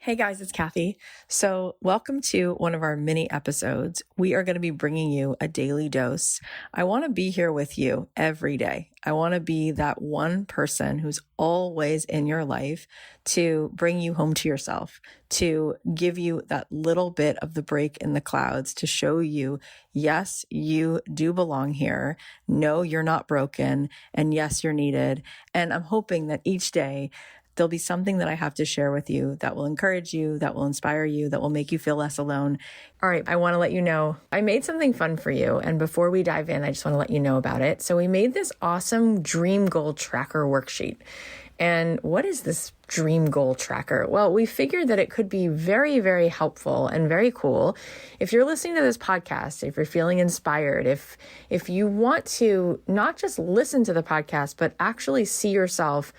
Hey guys, it's Kathy. So welcome to one of our mini episodes. We are going to be bringing you a daily dose. I want to be here with you every day. I want to be that one person who's always in your life to bring you home to yourself, to give you that little bit of the break in the clouds, to show you, yes, you do belong here. No, you're not broken. And yes, you're needed. And I'm hoping that each day there'll be something that I have to share with you that will encourage you, that will inspire you, that will make you feel less alone. All right, I want to let you know, I made something fun for you. And before we dive in, I just want to let you know about it. So we made this awesome dream goal tracker worksheet. And what is this dream goal tracker? Well, we figured that it could be very, very helpful and very cool. If you're listening to this podcast, if you're feeling inspired, if you want to not just listen to the podcast, but actually see yourself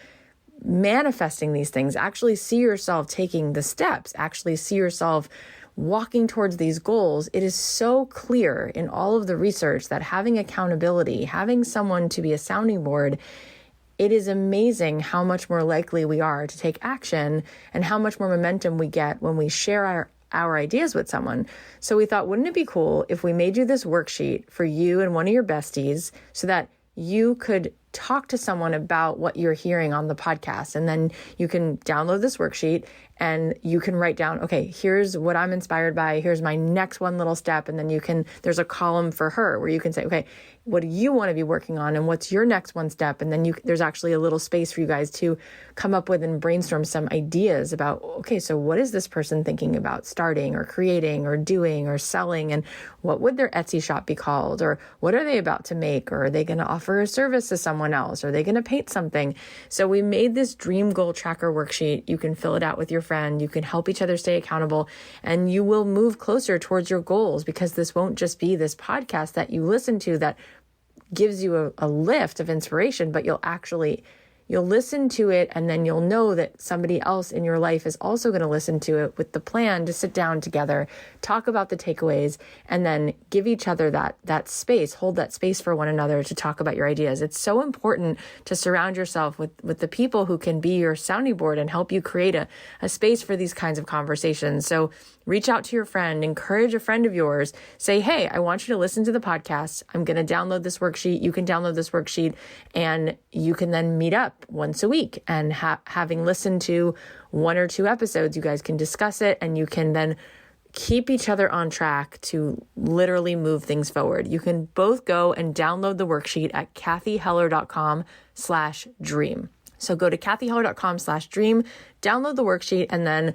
manifesting these things, actually see yourself taking the steps, actually see yourself walking towards these goals, it is so clear in all of the research that having accountability, having someone to be a sounding board, it is amazing how much more likely we are to take action and how much more momentum we get when we share our ideas with someone. So we thought, wouldn't it be cool if we made you this worksheet for you and one of your besties so that you could talk to someone about what you're hearing on the podcast. And then you can download this worksheet and you can write down, okay, here's what I'm inspired by. Here's my next one little step. And then there's a column for her where you can say, okay, what do you want to be working on? And what's your next one step? And then there's actually a little space for you guys to come up with and brainstorm some ideas about, okay, so what is this person thinking about starting or creating or doing or selling? And what would their Etsy shop be called? Or what are they about to make? Or are they going to offer a service to someone else? Are they going to paint something? So we made this dream goal tracker worksheet. You can fill it out with your friend. You can help each other stay accountable, and you will move closer towards your goals, because this won't just be this podcast that you listen to that gives you a lift of inspiration, but you'll listen to it, and then you'll know that somebody else in your life is also going to listen to it with the plan to sit down together, talk about the takeaways, and then give each other that space, hold that space for one another to talk about your ideas. It's so important to surround yourself with the people who can be your sounding board and help you create a space for these kinds of conversations. So reach out to your friend, encourage a friend of yours, say, hey, I want you to listen to the podcast. I'm going to download this worksheet. You can download this worksheet, and you can then meet up once a week. And having listened to one or two episodes, you guys can discuss it, and you can then keep each other on track to literally move things forward. You can both go and download the worksheet at kathyheller.com/dream. So go to kathyheller.com/dream, download the worksheet, and then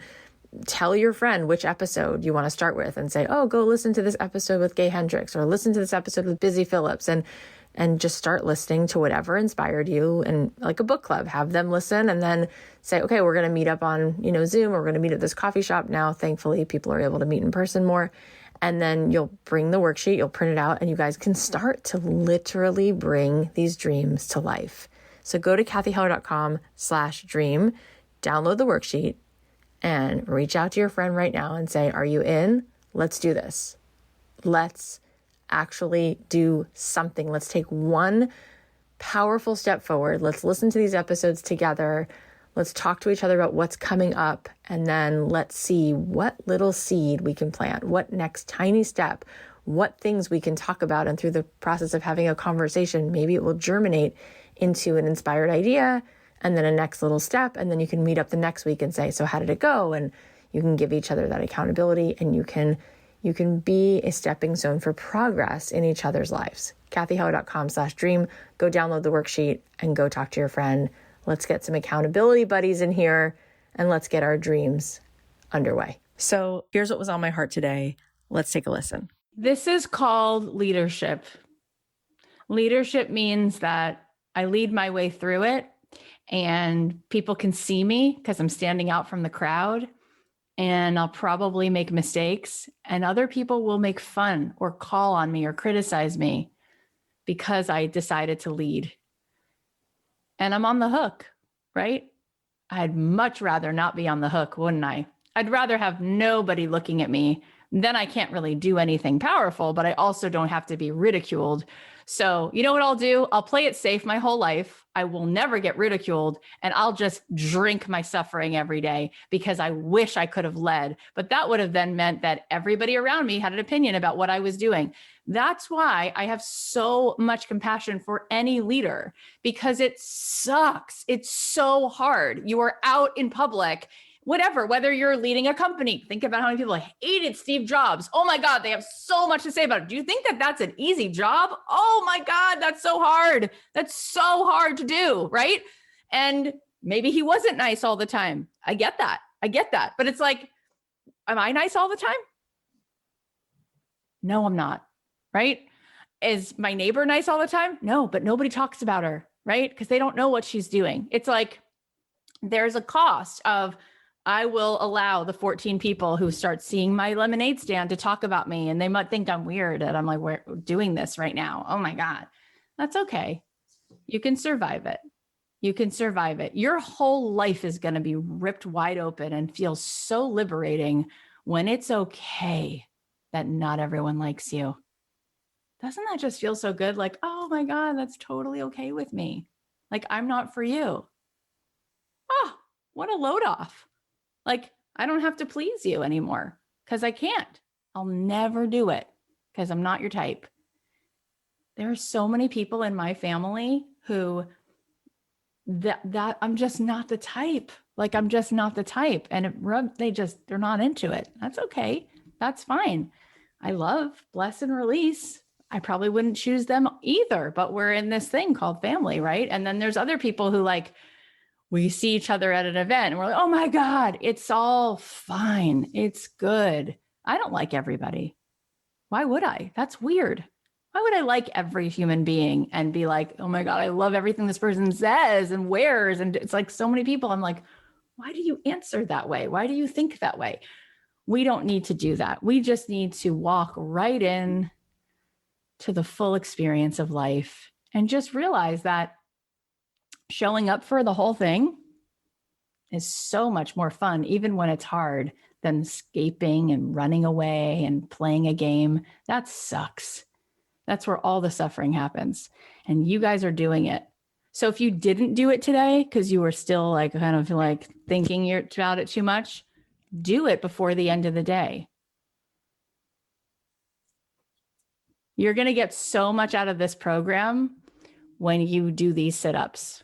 tell your friend which episode you want to start with and say, oh, go listen to this episode with Gay Hendricks, or listen to this episode with Busy Phillips, and just start listening to whatever inspired you. And like a book club, have them listen and then say, okay, we're going to meet up on, Zoom, or we're going to meet at this coffee shop. Now, thankfully, people are able to meet in person more. And then you'll bring the worksheet, you'll print it out, and you guys can start to literally bring these dreams to life. So go to kathyheller.com/dream, download the worksheet, and reach out to your friend right now and say, are you in? Let's do this. Let's actually do something. Let's take one powerful step forward. Let's listen to these episodes together. Let's talk to each other about what's coming up. And then let's see what little seed we can plant, what next tiny step, what things we can talk about. And through the process of having a conversation, maybe it will germinate into an inspired idea, and then a next little step. And then you can meet up the next week and say, so how did it go? And you can give each other that accountability, and you can be a stepping stone for progress in each other's lives. kathyheller.com/dream. Go download the worksheet and go talk to your friend. Let's get some accountability buddies in here, and let's get our dreams underway. So here's what was on my heart today. Let's take a listen. This is called leadership. Leadership means that I lead my way through it, and people can see me because I'm standing out from the crowd, and I'll probably make mistakes, and other people will make fun or call on me or criticize me because I decided to lead. And I'm on the hook, right? I'd much rather not be on the hook, wouldn't I? I'd rather have nobody looking at me. Then I can't really do anything powerful, but I also don't have to be ridiculed. So, you know what I'll do? I'll play it safe my whole life. I will never get ridiculed, and I'll just drink my suffering every day because I wish I could have led. But that would have then meant that everybody around me had an opinion about what I was doing. That's why I have so much compassion for any leader, because it sucks. It's so hard. You are out in public, whatever, whether you're leading a company. Think about how many people hated Steve Jobs. Oh my God, they have so much to say about it. Do you think that that's an easy job? Oh my God, that's so hard. That's so hard to do, right? And maybe he wasn't nice all the time. I get that. But it's like, am I nice all the time? No, I'm not, right? Is my neighbor nice all the time? No, but nobody talks about her, right? Because they don't know what she's doing. It's like, there's a cost of, I will allow the 14 people who start seeing my lemonade stand to talk about me, and they might think I'm weird and I'm like, we're doing this right now. Oh my God. That's okay. You can survive it. Your whole life is going to be ripped wide open and feel so liberating when it's okay that not everyone likes you. Doesn't that just feel so good? Like, oh my God, that's totally okay with me. Like, I'm not for you. Oh, what a load off. Like, I don't have to please you anymore because I can't. I'll never do it because I'm not your type. There are so many people in my family who that I'm just not the type. Like, I'm just not the type. And they're not into it. That's okay. That's fine. I love bless and release. I probably wouldn't choose them either, but we're in this thing called family, right? And then there's other people who like, we see each other at an event and we're like, oh my God, it's all fine. It's good. I don't like everybody. Why would I? That's weird. Why would I like every human being and be like, oh my God, I love everything this person says and wears? And it's like so many people. I'm like, why do you answer that way? Why do you think that way? We don't need to do that. We just need to walk right in to the full experience of life and just realize that showing up for the whole thing is so much more fun, even when it's hard, than escaping and running away and playing a game. That sucks. That's where all the suffering happens. And you guys are doing it. So if you didn't do it today, because you were still like kind of like thinking about it too much, do it before the end of the day. You're going to get so much out of this program when you do these sit-ups.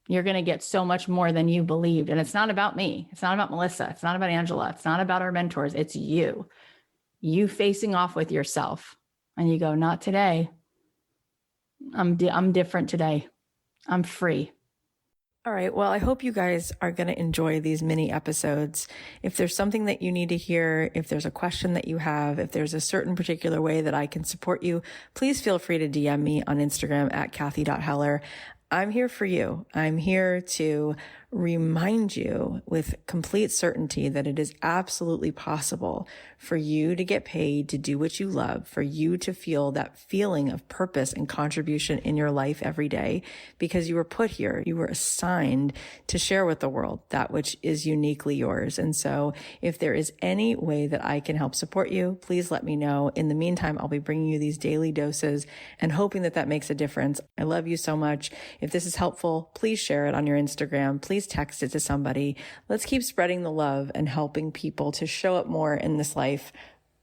You're going to get so much more than you believed. And it's not about me. It's not about Melissa. It's not about Angela. It's not about our mentors. It's you facing off with yourself. And you go, not today. I'm different today. I'm free. All right. Well, I hope you guys are going to enjoy these mini episodes. If there's something that you need to hear, if there's a question that you have, if there's a certain particular way that I can support you, please feel free to DM me on Instagram at Kathy.Heller. I'm here for you. I'm here to remind you with complete certainty that it is absolutely possible for you to get paid to do what you love, for you to feel that feeling of purpose and contribution in your life every day, because you were put here, you were assigned to share with the world that which is uniquely yours. And so if there is any way that I can help support you, please let me know. In the meantime, I'll be bringing you these daily doses and hoping that that makes a difference. I love you so much. If this is helpful, please share it on your Instagram. Please text it to somebody. Let's keep spreading the love and helping people to show up more in this life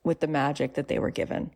with the magic that they were given.